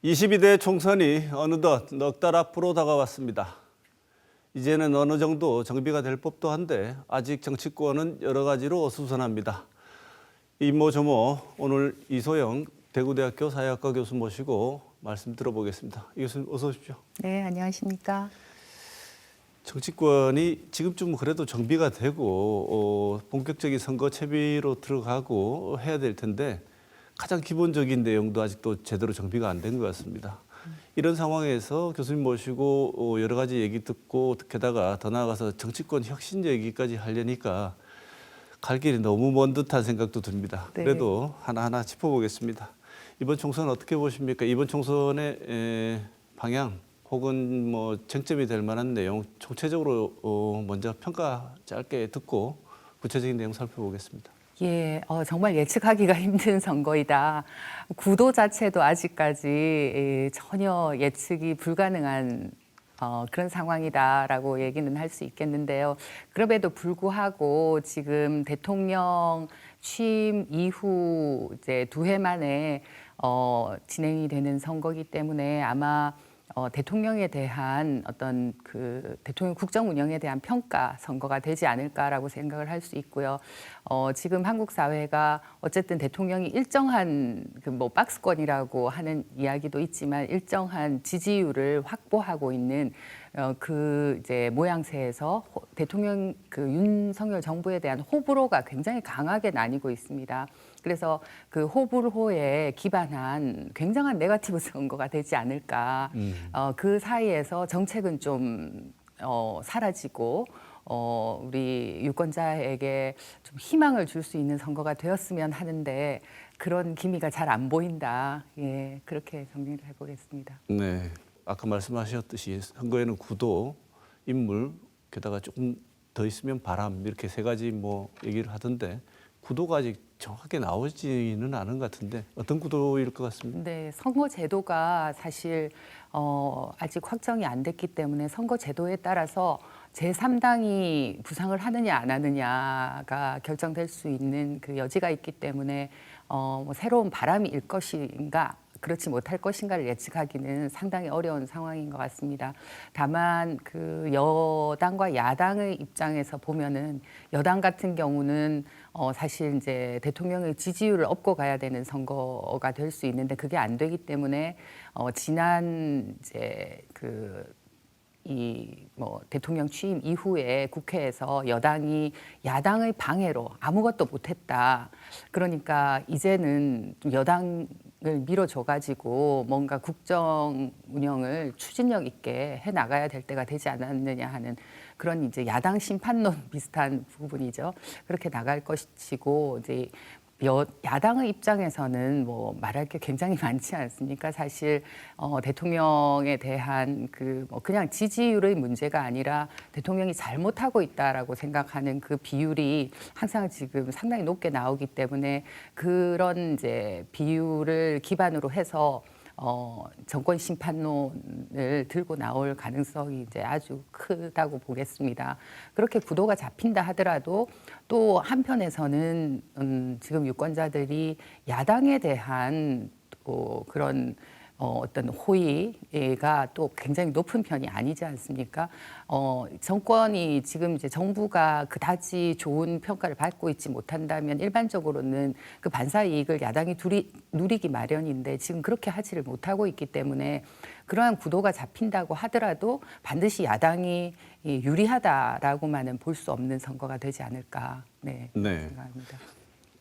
22대 총선이 어느덧 넉 달 앞으로 다가왔습니다. 이제는 어느 정도 정비가 될 법도 한데 아직 정치권은 여러 가지로 어수선합니다. 이모저모 오늘 이소영 대구대학교 사회학과 교수 모시고 말씀 들어보겠습니다. 이 교수님 어서 오십시오. 네, 안녕하십니까. 정치권이 지금쯤 그래도 정비가 되고 본격적인 선거 채비로 들어가고 해야 될 텐데 가장 기본적인 내용도 아직도 제대로 정비가 안 된 것 같습니다. 이런 상황에서 교수님 모시고 여러 가지 얘기 듣고 게다가 더 나아가서 정치권 혁신 얘기까지 하려니까 갈 길이 너무 먼 듯한 생각도 듭니다. 네. 그래도 하나하나 짚어보겠습니다. 이번 총선 어떻게 보십니까? 이번 총선의 방향 혹은 뭐 쟁점이 될 만한 내용 총체적으로 먼저 평가 짧게 듣고 구체적인 내용 살펴보겠습니다. 예, 정말 예측하기가 힘든 선거이다. 구도 자체도 아직까지 전혀 예측이 불가능한 그런 상황이다라고 얘기는 할 수 있겠는데요. 그럼에도 불구하고 지금 대통령 취임 이후 이제 2해 만에 진행이 되는 선거이기 때문에 아마 대통령에 대한 어떤 그 대통령 국정 운영에 대한 평가 선거가 되지 않을까라고 생각을 할 수 있고요. 지금 한국 사회가 어쨌든 대통령이 일정한 그 뭐 박스권이라고 하는 이야기도 있지만 일정한 지지율을 확보하고 있는 그 이제 모양새에서 대통령 그 윤석열 정부에 대한 호불호가 굉장히 강하게 나뉘고 있습니다. 그래서 그 호불호에 기반한 굉장한 네거티브 선거가 되지 않을까. 그 사이에서 정책은 좀 사라지고 우리 유권자에게 좀 희망을 줄 수 있는 선거가 되었으면 하는데 그런 기미가 잘 안 보인다. 예, 그렇게 정리를 해보겠습니다. 네, 아까 말씀하셨듯이 선거에는 구도, 인물, 게다가 조금 더 있으면 바람 이렇게 세 가지 뭐 얘기를 하던데 구도가 아직 정확하게 나오지는 않은 것 같은데 어떤 구도일 것 같습니다. 네, 선거 제도가 사실 아직 확정이 안 됐기 때문에 선거 제도에 따라서 제3당이 부상을 하느냐 안 하느냐가 결정될 수 있는 그 여지가 있기 때문에 뭐 새로운 바람이 일 것인가 그렇지 못할 것인가를 예측하기는 상당히 어려운 상황인 것 같습니다. 다만 그 여당과 야당의 입장에서 보면은 여당 같은 경우는 사실 이제 대통령의 지지율을 얻고 가야 되는 선거가 될 수 있는데 그게 안 되기 때문에 지난 이제 뭐 대통령 취임 이후에 국회에서 여당이 야당의 방해로 아무것도 못했다. 그러니까 이제는 여당을 밀어줘가지고 뭔가 국정 운영을 추진력 있게 해 나가야 될 때가 되지 않았느냐 하는 그런 이제 야당 심판론 비슷한 부분이죠. 그렇게 나갈 것이고 이제 야당의 입장에서는 뭐 말할 게 굉장히 많지 않습니까? 사실 대통령에 대한 그 뭐 그냥 지지율의 문제가 아니라 대통령이 잘못하고 있다라고 생각하는 그 비율이 항상 지금 상당히 높게 나오기 때문에 그런 이제 비율을 기반으로 해서 정권 심판론을 들고 나올 가능성이 이제 아주 크다고 보겠습니다. 그렇게 구도가 잡힌다 하더라도 또 한편에서는 지금 유권자들이 야당에 대한 또 그런 어떤 호의가 또 굉장히 높은 편이 아니지 않습니까? 정권이 지금 이제 정부가 그다지 좋은 평가를 받고 있지 못한다면 일반적으로는 그 반사 이익을 야당이 누리기 마련인데 지금 그렇게 하지를 못하고 있기 때문에 그러한 구도가 잡힌다고 하더라도 반드시 야당이 유리하다라고만은 볼 수 없는 선거가 되지 않을까 네. 생각합니다.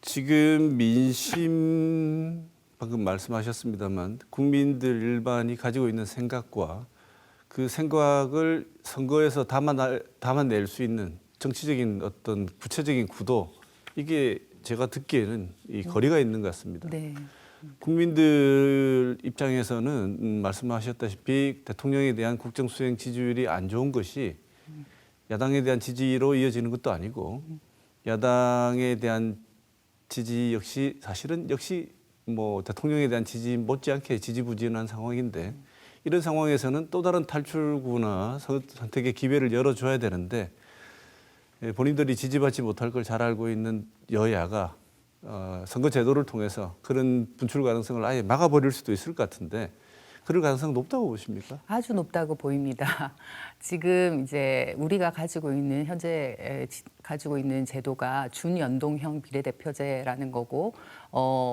지금 민심 방금 말씀하셨습니다만 국민들 일반이 가지고 있는 생각과 그 생각을 선거에서 담아낼 수 있는 정치적인 어떤 구체적인 구도 이게 제가 듣기에는 이 거리가 있는 것 같습니다. 네. 국민들 입장에서는 말씀하셨다시피 대통령에 대한 국정 수행 지지율이 안 좋은 것이 야당에 대한 지지로 이어지는 것도 아니고 야당에 대한 지지 역시 사실은 뭐 대통령에 대한 지지 못지않게 지지부진한 상황인데 이런 상황에서는 또 다른 탈출구나 선택의 기회를 열어줘야 되는데 본인들이 지지받지 못할 걸 잘 알고 있는 여야가 선거 제도를 통해서 그런 분출 가능성을 아예 막아버릴 수도 있을 것 같은데 그럴 가능성 높다고 보십니까? 아주 높다고 보입니다. 지금 이제 우리가 가지고 있는 가지고 있는 제도가 준연동형 비례대표제라는 거고,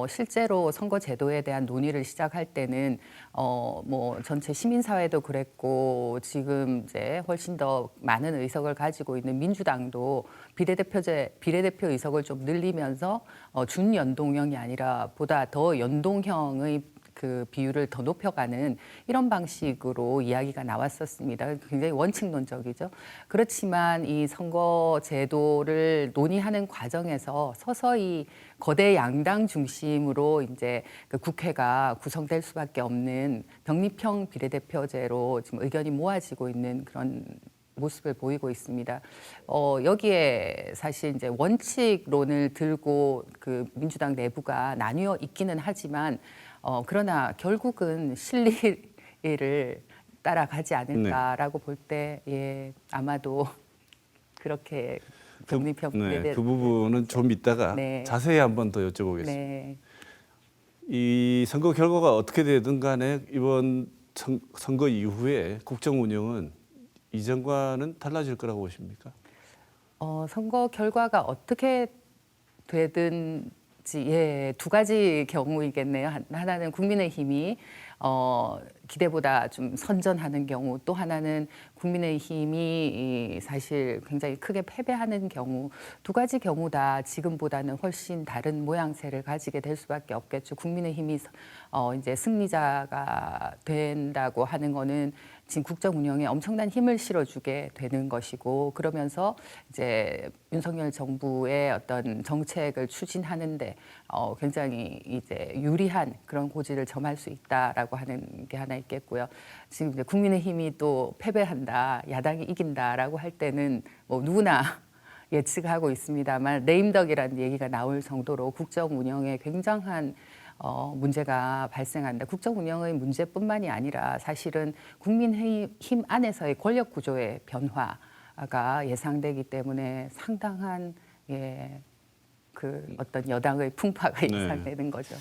실제로 선거 제도에 대한 논의를 시작할 때는 뭐 전체 시민사회도 그랬고, 지금 이제 훨씬 더 많은 의석을 가지고 있는 민주당도 비례대표 의석을 좀 늘리면서 준연동형이 아니라 보다 더 연동형의 그 비율을 더 높여가는 이런 방식으로 이야기가 나왔었습니다. 굉장히 원칙론적이죠. 그렇지만 이 선거 제도를 논의하는 과정에서 서서히 거대 양당 중심으로 이제 그 국회가 구성될 수밖에 없는 병립형 비례대표제로 지금 의견이 모아지고 있는 그런 모습을 보이고 있습니다. 여기에 사실 이제 원칙론을 들고 그 민주당 내부가 나뉘어 있기는 하지만 그러나 결국은 실리를 따라가지 않을까라고 볼 때 아마도 그렇게 병립형 그 부분은 좀 이따가 네. 자세히 한번 더 여쭤보겠습니다. 네. 이 선거 결과가 어떻게 되든 간에 이번 선거 이후에 국정 운영은 이전과는 달라질 거라고 보십니까? 선거 결과가 어떻게 되든지 두 가지 경우이겠네요. 하나는 국민의힘이 기대보다 좀 선전하는 경우, 또 하나는 국민의힘이 사실 굉장히 크게 패배하는 경우, 두 가지 경우 다 지금보다는 훨씬 다른 모양새를 가지게 될 수밖에 없겠죠. 국민의힘이 이제 승리자가 된다고 하는 거는 지금 국정 운영에 엄청난 힘을 실어주게 되는 것이고, 그러면서 이제 윤석열 정부의 어떤 정책을 추진하는데 굉장히 이제 유리한 그런 고지를 점할 수 있다라고 하는 게 하나 있겠고요. 지금 이제 국민의힘이 또 패배한다, 야당이 이긴다라고 할 때는 뭐 누구나 예측하고 있습니다만 레임덕이라는 얘기가 나올 정도로 국정 운영에 굉장한 문제가 발생한다. 국정 운영의 문제뿐만이 아니라 사실은 국민의힘 안에서의 권력 구조의 변화가 예상되기 때문에 상당한 그 어떤 여당의 풍파가 예상되는 거죠.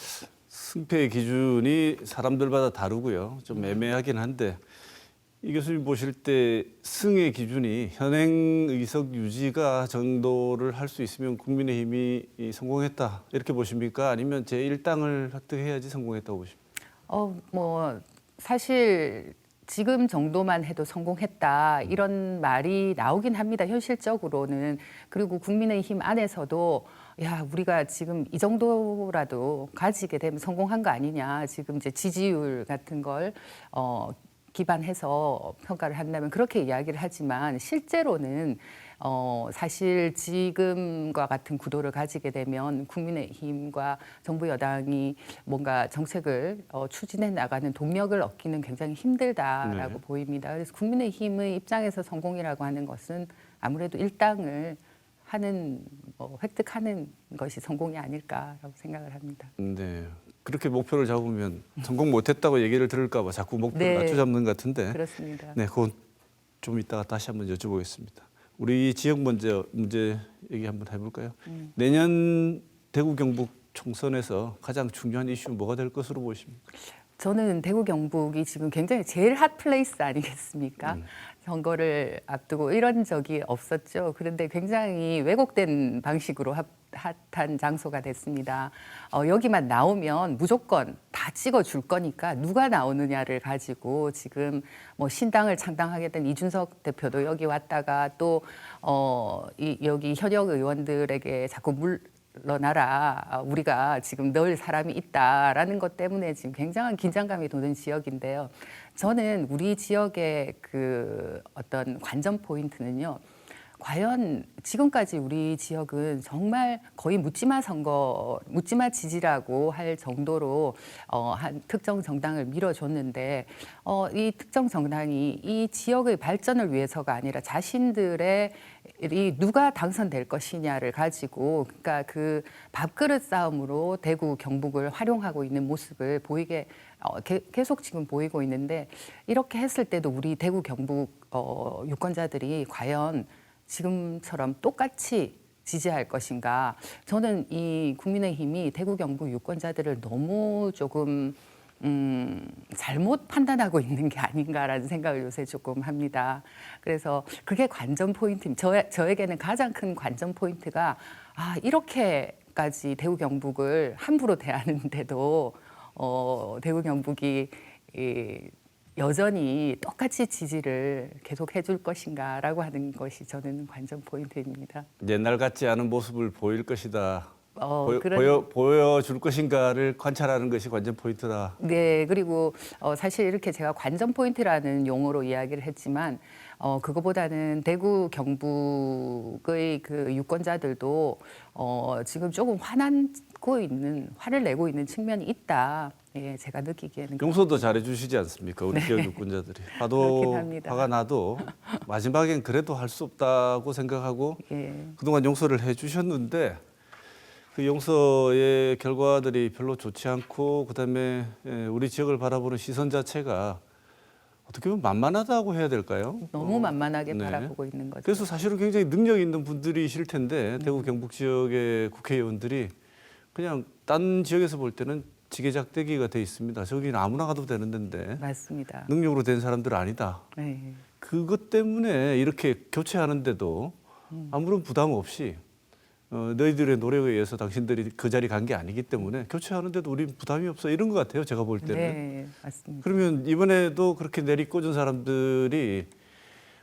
승패의 기준이 사람들마다 다르고요. 좀 애매하긴 한데 이 교수님 보실 때 승의 기준이 현행 의석 유지가 정도를 할 수 있으면 국민의힘이 성공했다 이렇게 보십니까? 아니면 제1당을 획득해야지 성공했다고 보십니까? 뭐 사실 지금 정도만 해도 성공했다 이런 말이 나오긴 합니다. 현실적으로는. 그리고 국민의힘 안에서도 야, 우리가 지금 이 정도라도 가지게 되면 성공한 거 아니냐. 지금 이제 지지율 같은 걸 기반해서 평가를 한다면 그렇게 이야기를 하지만 실제로는 사실 지금과 같은 구도를 가지게 되면 국민의힘과 정부 여당이 뭔가 정책을 추진해 나가는 동력을 얻기는 굉장히 힘들다라고 보입니다. 그래서 국민의힘의 입장에서 성공이라고 하는 것은 아무래도 일당을 획득하는 것이 성공이 아닐까라고 생각을 합니다. 네. 그렇게 목표를 잡으면 성공 못했다고 얘기를 들을까 봐 자꾸 목표를 낮춰잡는 것 같은데. 그렇습니다. 네, 그건 좀 이따가 다시 한번 여쭤보겠습니다. 우리 지역 문제 얘기 한번 해볼까요? 내년 대구 경북 총선에서 가장 중요한 이슈 뭐가 될 것으로 보십니까? 저는 대구 경북이 지금 굉장히 제일 핫 플레이스 아니겠습니까? 선거를 앞두고 이런 적이 없었죠. 그런데 굉장히 왜곡된 방식으로 핫한 장소가 됐습니다. 여기만 나오면 무조건 다 찍어줄 거니까 누가 나오느냐를 가지고 지금 뭐 신당을 창당하겠다는 이준석 대표도 여기 왔다가 또 여기 현역 의원들에게 자꾸 물러나라. 우리가 지금 넣을 사람이 있다라는 것 때문에 지금 굉장한 긴장감이 도는 지역인데요. 저는 우리 지역의 그 어떤 관전 포인트는요. 과연 지금까지 우리 지역은 정말 거의 묻지마 지지라고 할 정도로 한 특정 정당을 밀어줬는데 이 특정 정당이 이 지역의 발전을 위해서가 아니라 자신들의 누가 당선될 것이냐를 가지고 그러니까 그 밥그릇 싸움으로 대구 경북을 활용하고 있는 모습을 보이게 계속 지금 보이고 있는데 이렇게 했을 때도 우리 대구 경북 유권자들이 과연 지금처럼 똑같이 지지할 것인가? 저는 이 국민의힘이 대구 경북 유권자들을 너무 조금 잘못 판단하고 있는 게 아닌가라는 생각을 요새 조금 합니다. 그래서 그게 관전 포인트. 저에게는 가장 큰 관전 포인트가 이렇게까지 대구 경북을 함부로 대하는데도 대구 경북이 여전히 똑같이 지지를 계속 해줄 것인가라고 하는 것이 저는 관전 포인트입니다. 옛날 같지 않은 모습을 보일 것이다. 그런- 보여줄 것인가를 관찰하는 것이 관전 포인트다. 네, 그리고 사실 이렇게 제가 관전 포인트라는 용어로 이야기를 했지만 그거보다는 대구 경북의 그 유권자들도 지금 조금 화를 내고 있는 측면이 있다. 예, 제가 느끼기에는 용서도 잘해주시지 않습니까? 우리 지역 유권자들이. 그렇긴 화도 합니다. 화가 나도 마지막엔 그래도 할 수 없다고 생각하고 예, 그동안 용서를 해주셨는데 그 용서의 결과들이 별로 좋지 않고 그다음에 우리 지역을 바라보는 시선 자체가 어떻게 보면 만만하다고 해야 될까요? 너무 만만하게 네. 바라보고 있는 거죠. 그래서 사실은 굉장히 능력 있는 분들이실 텐데 대구 경북 지역의 국회의원들이 그냥 딴 지역에서 볼 때는 지게작대기가 돼 있습니다. 저기는 아무나 가도 되는 데인데 맞습니다. 능력으로 된 사람들 아니다. 네. 그것 때문에 이렇게 교체하는데도 아무런 부담 없이 너희들의 노력에 의해서 당신들이 그 자리 간 게 아니기 때문에 교체하는데도 우리 부담이 없어 이런 것 같아요. 제가 볼 때는. 네, 맞습니다. 그러면 이번에도 그렇게 내리꽂은 사람들이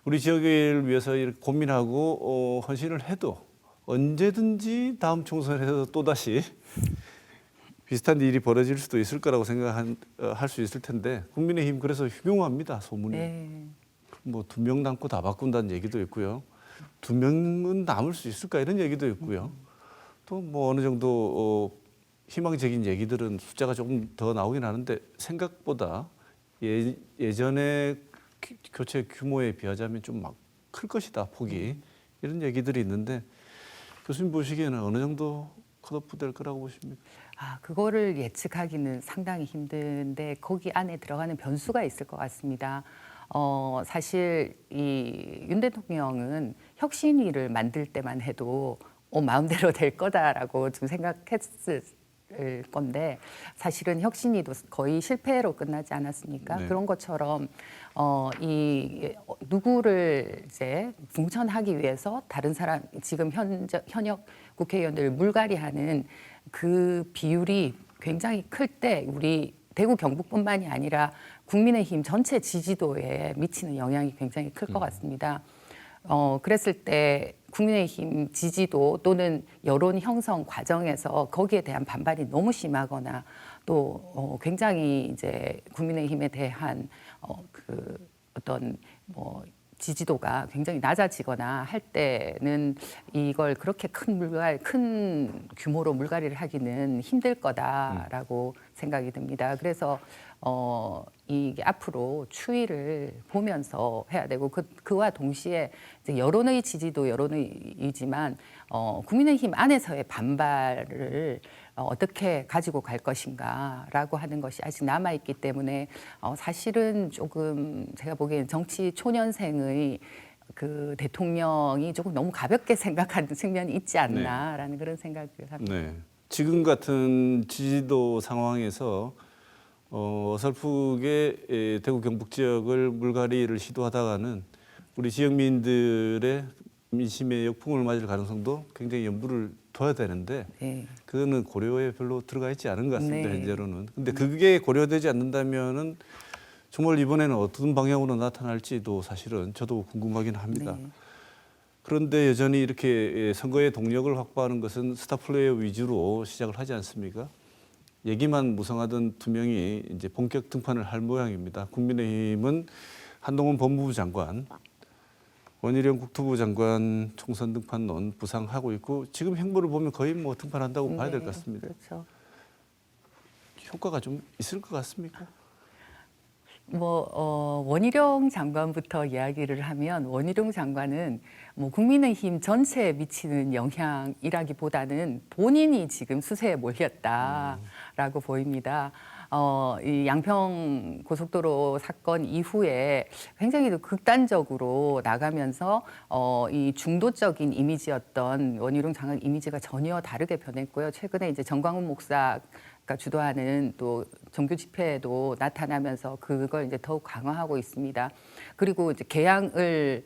우리 지역을 위해서 이렇게 고민하고 헌신을 해도 언제든지 다음 총선에서 또다시 비슷한 일이 벌어질 수도 있을 거라고 생각할 수 있을 텐데 국민의힘 그래서 흉흉합니다. 소문이. 네. 뭐 2명 남고 다 바꾼다는 얘기도 있고요. 2명은 남을 수 있을까 이런 얘기도 있고요. 또 뭐 어느 정도 희망적인 얘기들은 숫자가 조금 더 나오긴 하는데 생각보다 예전에 교체 규모에 비하자면 좀 막 클 것이다 폭이 이런 얘기들이 있는데 교수님 보시기에는 어느 정도 컷오프 될 거라고 보십니까? 그거를 예측하기는 상당히 힘든데 거기 안에 들어가는 변수가 있을 것 같습니다. 사실 이 윤 대통령은 혁신위를 만들 때만 해도 마음대로 될 거다라고 좀 생각했을 건데 사실은 혁신위도 거의 실패로 끝나지 않았습니까? 네. 그런 것처럼 누구를 이제 공천하기 위해서 다른 사람 지금 현역 국회의원들을 물갈이하는 그 비율이 굉장히 클 때 우리 대구 경북뿐만이 아니라 국민의힘 전체 지지도에 미치는 영향이 굉장히 클 것 같습니다. 그랬을 때 국민의힘 지지도 또는 여론 형성 과정에서 거기에 대한 반발이 너무 심하거나 또 굉장히 이제 국민의힘에 대한 그 어떤 뭐 지지도가 굉장히 낮아지거나 할 때는 이걸 그렇게 큰 규모로 물갈이를 하기는 힘들 거다라고 생각이 듭니다. 그래서 이게 앞으로 추이를 보면서 해야 되고 그와 동시에 이제 여론의 지지도 여론의이지만 국민의힘 안에서의 반발을 어떻게 가지고 갈 것인가라고 하는 것이 아직 남아 있기 때문에 사실은 조금 제가 보기에는 정치 초년생의 그 대통령이 조금 너무 가볍게 생각하는 측면이 있지 않나라는 그런 생각을 합니다. 네. 지금 같은 지지도 상황에서 어설프게 대구 경북 지역을 물갈이를 시도하다가는 우리 지역민들의 민심의 역풍을 맞을 가능성도 굉장히 염두를 둬야 되는데 네. 그거는 고려에 별로 들어가 있지 않은 것 같습니다. 네. 현재로는. 근데 그게 고려되지 않는다면은 정말 이번에는 어떤 방향으로 나타날지도 사실은 저도 궁금하긴 합니다. 네. 그런데 여전히 이렇게 선거의 동력을 확보하는 것은 스타 플레이어 위주로 시작을 하지 않습니까? 얘기만 무성하던 2명이 이제 본격 등판을 할 모양입니다. 국민의힘은 한동훈 법무부 장관, 원희룡 국토부 장관 총선 등판론 부상하고 있고 지금 행보를 보면 거의 뭐 등판한다고 봐야 될 것 같습니다. 그렇죠. 효과가 좀 있을 것 같습니까? 원희룡 장관부터 이야기를 하면 원희룡 장관은 뭐 국민의힘 전체에 미치는 영향이라기보다는 본인이 지금 수세에 몰렸다라고 보입니다. 이 양평 고속도로 사건 이후에 굉장히 극단적으로 나가면서 이 중도적인 이미지였던 원희룡 장관 이미지가 전혀 다르게 변했고요. 최근에 이제 정광훈 목사가 주도하는 또 정규 집회에도 나타나면서 그걸 이제 더욱 강화하고 있습니다. 그리고 이제 개항을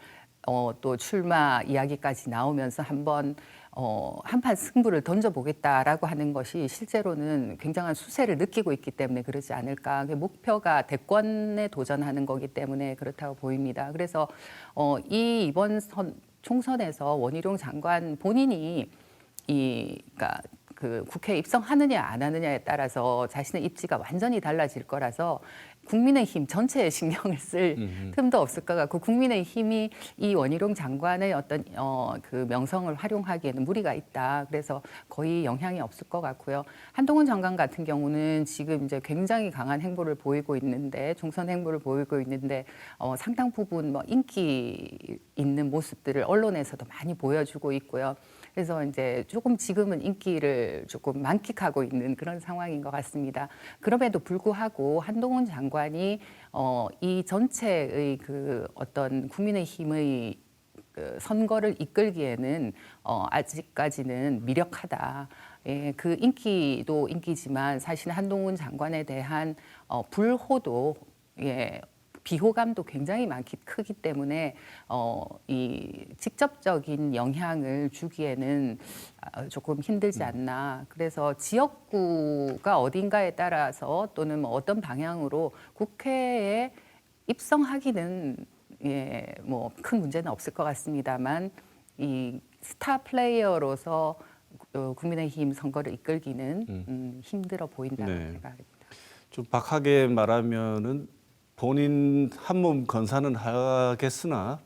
또 출마 이야기까지 나오면서 한번 한판 승부를 던져보겠다라고 하는 것이 실제로는 굉장한 수세를 느끼고 있기 때문에 그러지 않을까. 목표가 대권에 도전하는 거기 때문에 그렇다고 보입니다. 그래서 이번 총선에서 원희룡 장관 본인이 그러니까 그 국회에 입성하느냐 안 하느냐에 따라서 자신의 입지가 완전히 달라질 거라서 국민의힘 전체에 신경을 쓸 틈도 없을 것 같고 국민의힘이 이 원희룡 장관의 어떤 그 명성을 활용하기에는 무리가 있다. 그래서 거의 영향이 없을 것 같고요. 한동훈 장관 같은 경우는 지금 이제 굉장히 강한 행보를 보이고 있는데 총선 행보를 보이고 있는데 상당 부분 뭐 인기 있는 모습들을 언론에서도 많이 보여주고 있고요. 그래서 이제 조금 지금은 인기를 조금 만끽하고 있는 그런 상황인 것 같습니다. 그럼에도 불구하고 한동훈 장관이 이 전체의 그 어떤 국민의힘의 그 선거를 이끌기에는 아직까지는 미력하다. 예, 그 인기도 인기지만 사실 한동훈 장관에 대한 불호도 비호감도 굉장히 크기 때문에 이 직접적인 영향을 주기에는 조금 힘들지 않나. 그래서 지역구가 어딘가에 따라서 또는 뭐 어떤 방향으로 국회에 입성하기는 뭐 큰 문제는 없을 것 같습니다만 이 스타 플레이어로서 국민의힘 선거를 이끌기는 힘들어 보인다는 생각입니다. 좀 박하게 말하면은 본인 한몸 건사는 하겠으나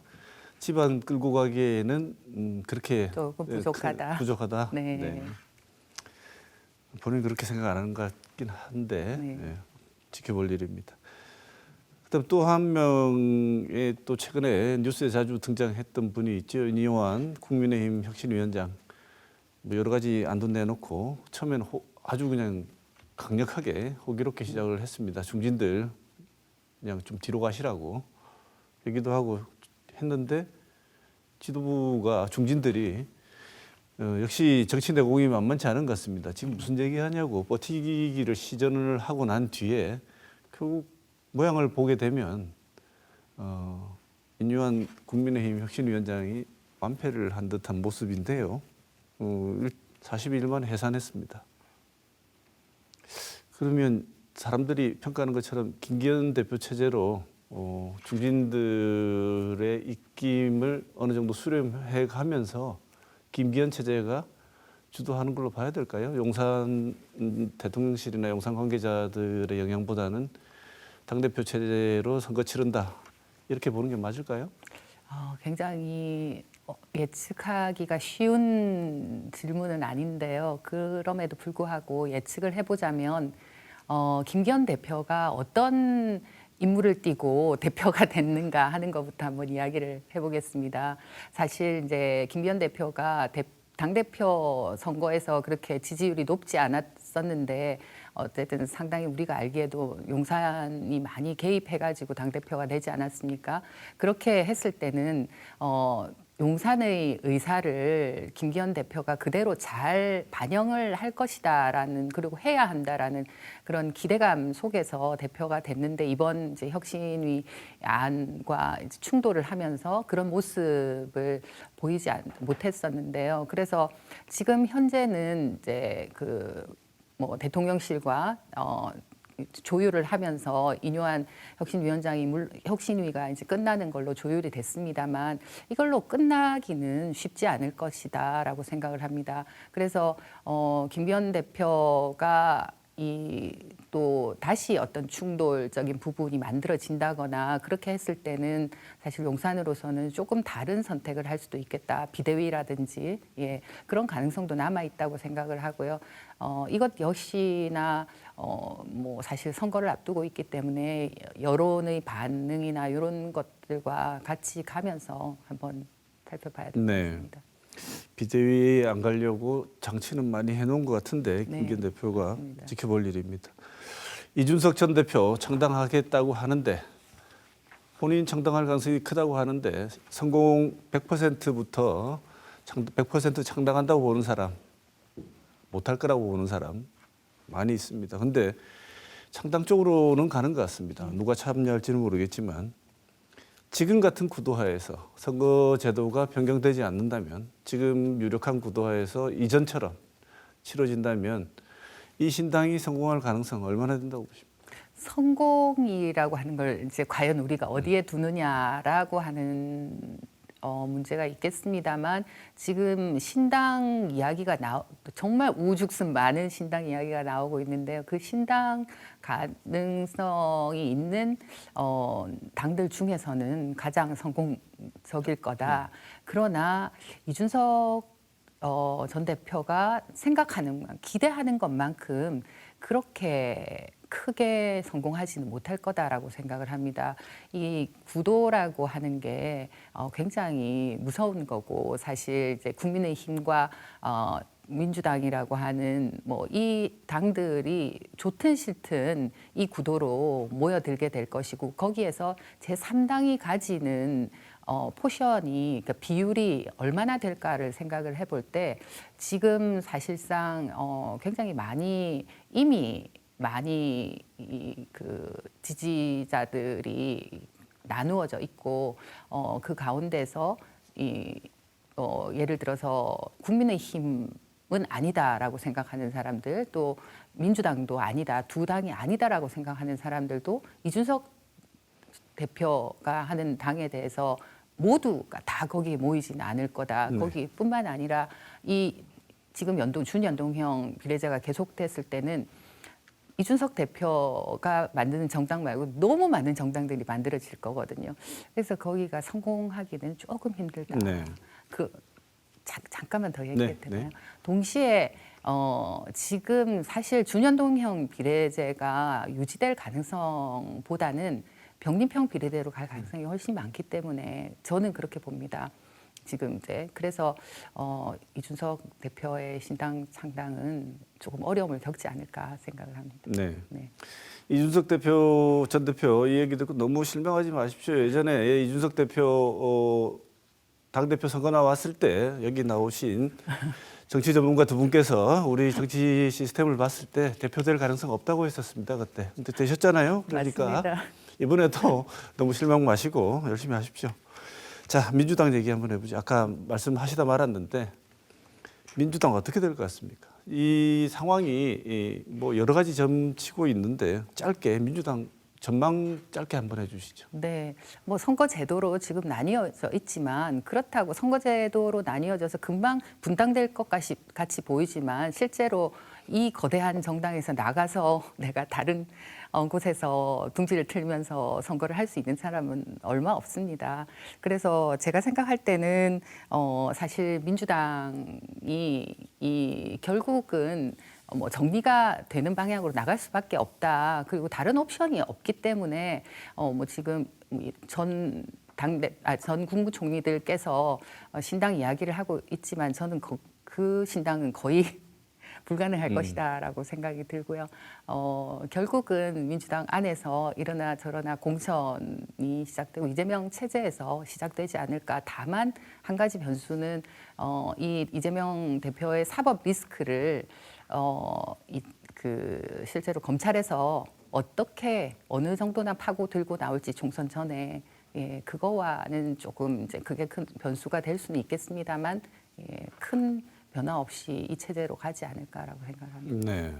집안 끌고 가기에는 그렇게 조금 부족하다. 부족하다. 네. 본인 그렇게 생각 안 하는 것 같긴 한데 네. 지켜볼 일입니다. 그다음 또 한 명의 또 최근에 뉴스에 자주 등장했던 분이 있죠. 윤희환 국민의힘 혁신위원장. 뭐 여러 가지 안도 내놓고 처음에는 아주 그냥 강력하게 호기롭게 시작을 했습니다. 중진들 그냥 좀 뒤로 가시라고 얘기도 하고 했는데 지도부가 중진들이 역시 정치 내공이 만만치 않은 것 같습니다. 지금 무슨 얘기하냐고 버티기를 시전을 하고 난 뒤에 결국 모양을 보게 되면 윤희환 국민의힘 혁신위원장이 완패를 한 듯한 모습인데요. 41만 해산했습니다. 그러면 사람들이 평가하는 것처럼 김기현 대표 체제로 중진들의 입김을 어느 정도 수렴해 가면서 김기현 체제가 주도하는 걸로 봐야 될까요? 용산 대통령실이나 용산 관계자들의 영향보다는 당대표 체제로 선거 치른다 이렇게 보는 게 맞을까요? 굉장히 예측하기가 쉬운 질문은 아닌데요. 그럼에도 불구하고 예측을 해보자면 김기현 대표가 어떤 임무를 띠고 대표가 됐는가 하는 것부터 한번 이야기를 해보겠습니다. 사실 이제 김기현 대표가 당대표 선거에서 그렇게 지지율이 높지 않았었는데 어쨌든 상당히 우리가 알기에도 용산이 많이 개입해가지고 당대표가 되지 않았습니까? 그렇게 했을 때는 용산의 의사를 김기현 대표가 그대로 잘 반영을 할 것이다라는 그리고 해야 한다라는 그런 기대감 속에서 대표가 됐는데 이번 이제 혁신위 안과 이제 충돌을 하면서 그런 모습을 보이지 못했었는데요. 그래서 지금 현재는 이제 뭐 대통령실과 조율을 하면서 인요한 혁신위원장이 혁신위가 이제 끝나는 걸로 조율이 됐습니다만 이걸로 끝나기는 쉽지 않을 것이다라고 생각을 합니다. 그래서 김기현 대표가 또 다시 어떤 충돌적인 부분이 만들어진다거나 그렇게 했을 때는 사실 용산으로서는 조금 다른 선택을 할 수도 있겠다. 비대위라든지 그런 가능성도 남아 있다고 생각을 하고요. 이것 역시나 뭐 사실 선거를 앞두고 있기 때문에 여론의 반응이나 이런 것들과 같이 가면서 한번 살펴봐야 될 것 같습니다. 비대위에 안 가려고 장치는 많이 해놓은 것 같은데 김기현 대표가 맞습니다. 지켜볼 일입니다. 이준석 전 대표 창당하겠다고 하는데 본인 창당할 가능성이 크다고 하는데 성공 100%부터 100% 창당한다고 보는 사람, 못할 거라고 보는 사람 많이 있습니다. 근데 창당 쪽으로는 가는 것 같습니다. 누가 참여할지는 모르겠지만 지금 같은 구도하에서 선거 제도가 변경되지 않는다면 지금 유력한 구도하에서 이전처럼 치러진다면 이 신당이 성공할 가능성 얼마나 된다고 보십니까? 성공이라고 하는 걸 이제 과연 우리가 어디에 두느냐라고 하는 문제가 있겠습니다만 지금 신당 이야기가 정말 우죽순 많은 신당 이야기가 나오고 있는데요. 그 신당 가능성이 있는 당들 중에서는 가장 성공적일 거다. 그러나 이준석 전 대표가 생각하는, 기대하는 것만큼 그렇게 크게 성공하지는 못할 거다라고 생각을 합니다. 이 구도라고 하는 게 굉장히 무서운 거고 사실 이제 국민의힘과 민주당이라고 하는 뭐 이 당들이 좋든 싫든 이 구도로 모여들게 될 것이고 거기에서 제3당이 가지는 포션이 그러니까 비율이 얼마나 될까를 생각을 해볼 때 지금 사실상 굉장히 이미 많이 그 지지자들이 나누어져 있고 그 가운데서 예를 들어서 국민의힘은 아니다라고 생각하는 사람들 또 민주당도 아니다 두 당이 아니다라고 생각하는 사람들도 이준석 대표가 하는 당에 대해서 모두가 다 거기에 모이지는 않을 거다. 네. 거기뿐만 아니라 이 지금 준연동형 비례제가 계속됐을 때는 이준석 대표가 만드는 정당 말고 너무 많은 정당들이 만들어질 거거든요. 그래서 거기가 성공하기는 조금 힘들다. 네. 잠깐만 더 얘기해도 네, 되나요? 네. 동시에 지금 사실 준연동형 비례제가 유지될 가능성보다는 병림형 비례대로 갈 가능성이 훨씬 많기 때문에 저는 그렇게 봅니다. 지금 이제 그래서 이준석 대표의 신당 창당은 조금 어려움을 겪지 않을까 생각을 합니다. 네. 네. 이준석 전 대표 이 얘기 듣고 너무 실망하지 마십시오. 예전에 이준석 대표 당대표 선거 나왔을 때 여기 나오신 정치 전문가 두 분께서 우리 정치 시스템을 봤을 때 대표될 가능성 없다고 했었습니다. 그때. 근데 되셨잖아요. 그러니까 맞습니다. 이번에도 너무 실망 마시고 열심히 하십시오. 자, 민주당 얘기 한번 해보죠. 아까 말씀하시다 말았는데 민주당 어떻게 될 것 같습니까? 이 상황이 뭐 여러 가지 점치고 있는데 짧게 민주당 전망 짧게 한번 해주시죠. 네, 뭐 선거 제도로 지금 나뉘어져 있지만 그렇다고 선거 제도로 나뉘어져서 금방 분당될 것 같이 보이지만 실제로 이 거대한 정당에서 나가서 내가 다른 곳에서 둥지를 틀면서 선거를 할 수 있는 사람은 얼마 없습니다. 그래서 제가 생각할 때는 사실 민주당이 결국은 뭐 정리가 되는 방향으로 나갈 수밖에 없다. 그리고 다른 옵션이 없기 때문에 뭐 지금 전 국무총리들께서 신당 이야기를 하고 있지만 저는 그 신당은 거의 불가능할 것이다라고 생각이 들고요. 결국은 민주당 안에서 이러나 저러나 공천이 시작되고 이재명 체제에서 시작되지 않을까. 다만 한 가지 변수는 이 이재명 대표의 사법 리스크를 실제로 검찰에서 어떻게 어느 정도나 파고 들고 나올지 총선 전에 그거와는 조금 이제 그게 큰 변수가 될 수는 있겠습니다만 큰 변화 없이 이 체제로 가지 않을까라고 생각합니다. 네.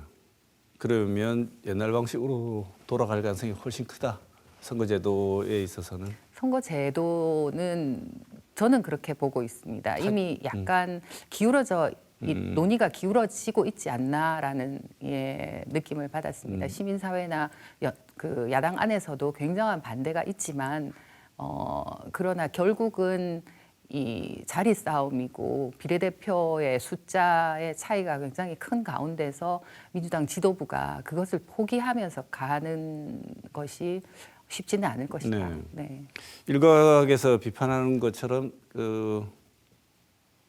그러면 옛날 방식으로 돌아갈 가능성이 훨씬 크다. 선거제도에 있어서는. 선거제도는 저는 그렇게 보고 있습니다. 이미 약간 기울어져 논의가 기울어지고 있지 않나라는 느낌을 받았습니다. 시민사회나 그 야당 안에서도 굉장한 반대가 있지만 그러나 결국은 이 자리 싸움이고 비례대표의 숫자의 차이가 굉장히 큰 가운데서 민주당 지도부가 그것을 포기하면서 가는 것이 쉽지는 않을 것이다. 네. 네. 일각에서 비판하는 것처럼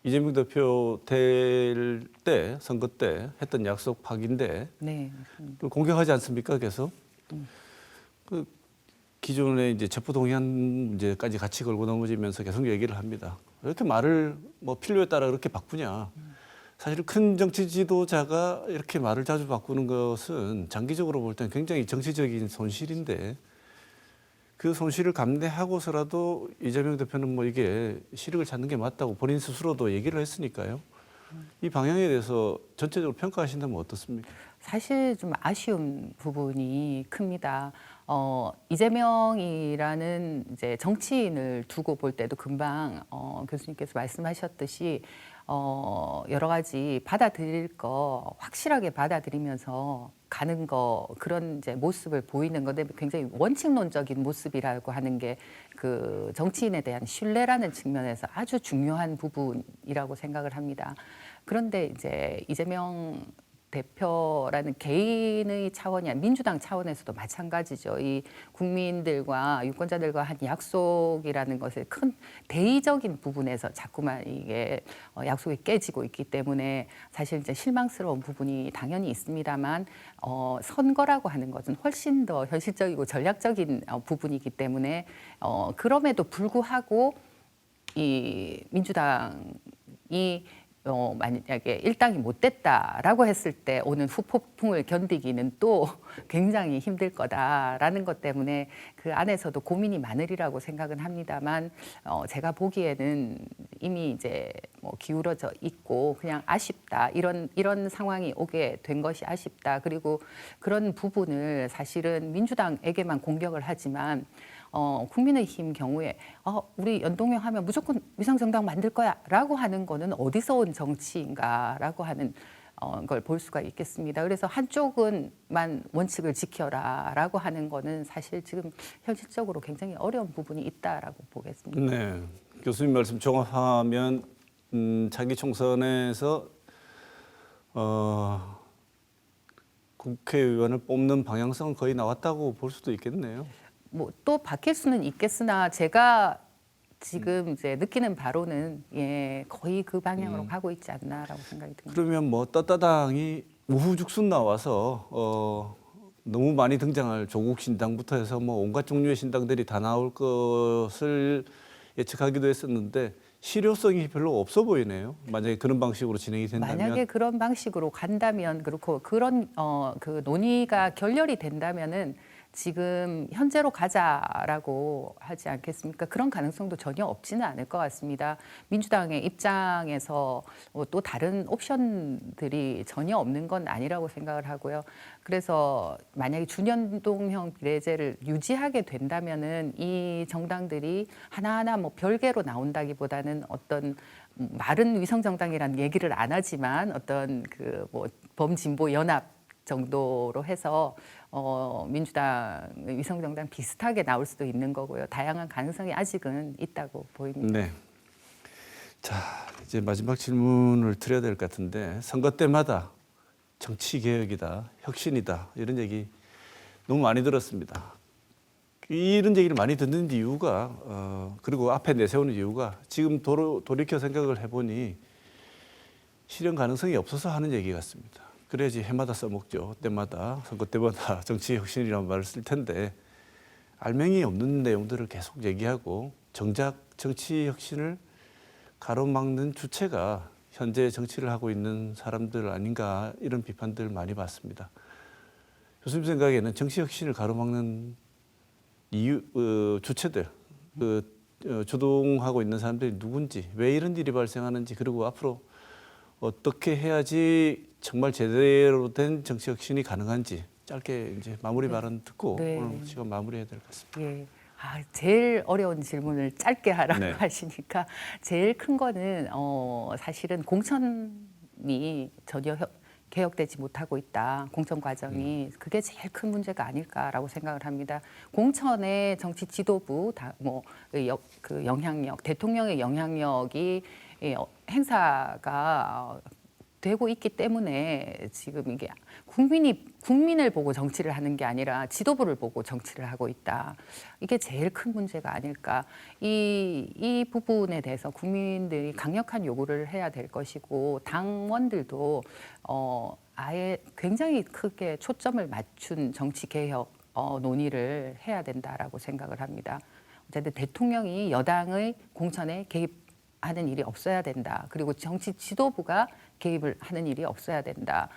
이재명 대표 될 때 선거 때 했던 약속 파기인데 네. 그 공격하지 않습니까? 계속 그 기존에 이제 체포동의안 문제까지 같이 걸고 넘어지면서 계속 얘기를 합니다. 왜 이렇게 말을 뭐 필요에 따라 그렇게 바꾸냐? 사실 큰 정치 지도자가 이렇게 말을 자주 바꾸는 것은 장기적으로 볼 때는 굉장히 정치적인 손실인데 그 손실을 감내하고서라도 이재명 대표는 뭐 이게 실익을 찾는 게 맞다고 본인 스스로도 얘기를 했으니까요. 이 방향에 대해서 전체적으로 평가하신다면 어떻습니까? 사실 좀 아쉬운 부분이 큽니다. 이재명이라는 이제 정치인을 두고 볼 때도 금방 교수님께서 말씀하셨듯이 여러 가지 받아들일 거 확실하게 받아들이면서 가는 거 그런 이제 모습을 보이는 건데 굉장히 원칙론적인 모습이라고 하는 게 그 정치인에 대한 신뢰라는 측면에서 아주 중요한 부분이라고 생각을 합니다. 그런데 이제 이재명 대표라는 개인의 차원이 아니라 민주당 차원에서도 마찬가지죠. 이 국민들과 유권자들과 한 약속이라는 것의 큰 대의적인 부분에서 자꾸만 이게 약속이 깨지고 있기 때문에 사실 이제 실망스러운 부분이 당연히 있습니다만 선거라고 하는 것은 훨씬 더 현실적이고 전략적인 부분이기 때문에 그럼에도 불구하고 이 민주당이 만약에 일당이 못 됐다라고 했을 때 오는 후폭풍을 견디기는 또 굉장히 힘들 거다라는 것 때문에 그 안에서도 고민이 많으리라고 생각은 합니다만 제가 보기에는 이미 이제 뭐 기울어져 있고 그냥 아쉽다 이런 상황이 오게 된 것이 아쉽다. 그리고 그런 부분을 사실은 민주당에게만 공격을 하지만 국민의힘 경우에 우리 연동형 하면 무조건 위성정당 만들 거야라고 하는 거는 어디서 온 정치인가라고 하는 걸 볼 수가 있겠습니다. 그래서 한쪽은만 원칙을 지켜라라고 하는 거는 사실 지금 현실적으로 굉장히 어려운 부분이 있다라고 보겠습니다. 네, 교수님 말씀 종합하면 차기 총선에서 국회의원을 뽑는 방향성은 거의 나왔다고 볼 수도 있겠네요. 뭐 또 바뀔 수는 있겠으나 제가 지금 이제 느끼는 바로는 거의 그 방향으로 가고 있지 않나라고 생각이 듭니다. 그러면 뭐 떳떳당이 우후죽순 나와서 너무 많이 등장할 조국 신당부터 해서 뭐 온갖 종류의 신당들이 다 나올 것을 예측하기도 했었는데 실효성이 별로 없어 보이네요. 만약에 그런 방식으로 진행이 된다면. 만약에 그런 방식으로 간다면 그렇고 그런 그 논의가 결렬이 된다면은 지금 현재로 가자라고 하지 않겠습니까? 그런 가능성도 전혀 없지는 않을 것 같습니다. 민주당의 입장에서 또 다른 옵션들이 전혀 없는 건 아니라고 생각을 하고요. 그래서 만약에 준연동형 비례제를 유지하게 된다면은 이 정당들이 하나하나 뭐 별개로 나온다기보다는 어떤 마른 위성정당이라는 얘기를 안 하지만 어떤 그 뭐 범진보 연합 정도로 해서 민주당 위성정당 비슷하게 나올 수도 있는 거고요. 다양한 가능성이 아직은 있다고 보입니다. 네. 자, 이제 마지막 질문을 드려야 될 것 같은데 선거 때마다 정치 개혁이다, 혁신이다 이런 얘기 너무 많이 들었습니다. 이런 얘기를 많이 듣는 이유가 그리고 앞에 내세우는 이유가 지금 돌이켜 생각을 해보니 실현 가능성이 없어서 하는 얘기 같습니다. 그래야지 해마다 써먹죠. 때마다 선거 때마다 정치 혁신이라는 말을 쓸 텐데 알맹이 없는 내용들을 계속 얘기하고 정작 정치 혁신을 가로막는 주체가 현재 정치를 하고 있는 사람들 아닌가 이런 비판들 많이 받습니다. 교수님 생각에는 정치 혁신을 가로막는 이유 주체들 주동하고 있는 사람들이 누군지 왜 이런 일이 발생하는지 그리고 앞으로 어떻게 해야지 정말 제대로 된 정치 혁신이 가능한지 짧게 이제 마무리 발언 듣고 네. 오늘 시간 마무리해야 될 것 같습니다. 예. 제일 어려운 질문을 짧게 하라고 네. 하시니까 제일 큰 거는 사실은 공천이 전혀 개혁되지 못하고 있다. 공천 과정이 그게 제일 큰 문제가 아닐까라고 생각을 합니다. 공천의 정치 지도부 그 영향력, 대통령의 영향력이 행사가 되고 있기 때문에 지금 이게 국민을 보고 정치를 하는 게 아니라 지도부를 보고 정치를 하고 있다. 이게 제일 큰 문제가 아닐까. 이 부분에 대해서 국민들이 강력한 요구를 해야 될 것이고 당원들도 아예 굉장히 크게 초점을 맞춘 정치 개혁 논의를 해야 된다라고 생각을 합니다. 어쨌든 대통령이 여당의 공천에 개입하는 일이 없어야 된다. 그리고 정치 지도부가 개입을 하는 일이 없어야 된다.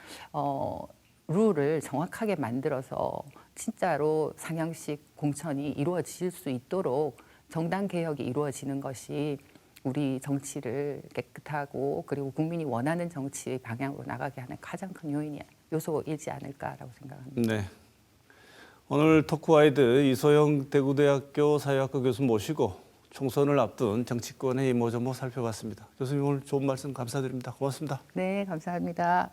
룰을 정확하게 만들어서 진짜로 상향식 공천이 이루어질 수 있도록 정당 개혁이 이루어지는 것이 우리 정치를 깨끗하고 그리고 국민이 원하는 정치 방향으로 나가게 하는 가장 큰 요소이지 않을까라고 생각합니다. 네. 오늘 토크와이드 이소영 대구대학교 사회학과 교수 모시고 총선을 앞둔 정치권의 이모저모 살펴봤습니다. 교수님 오늘 좋은 말씀 감사드립니다. 고맙습니다. 네, 감사합니다.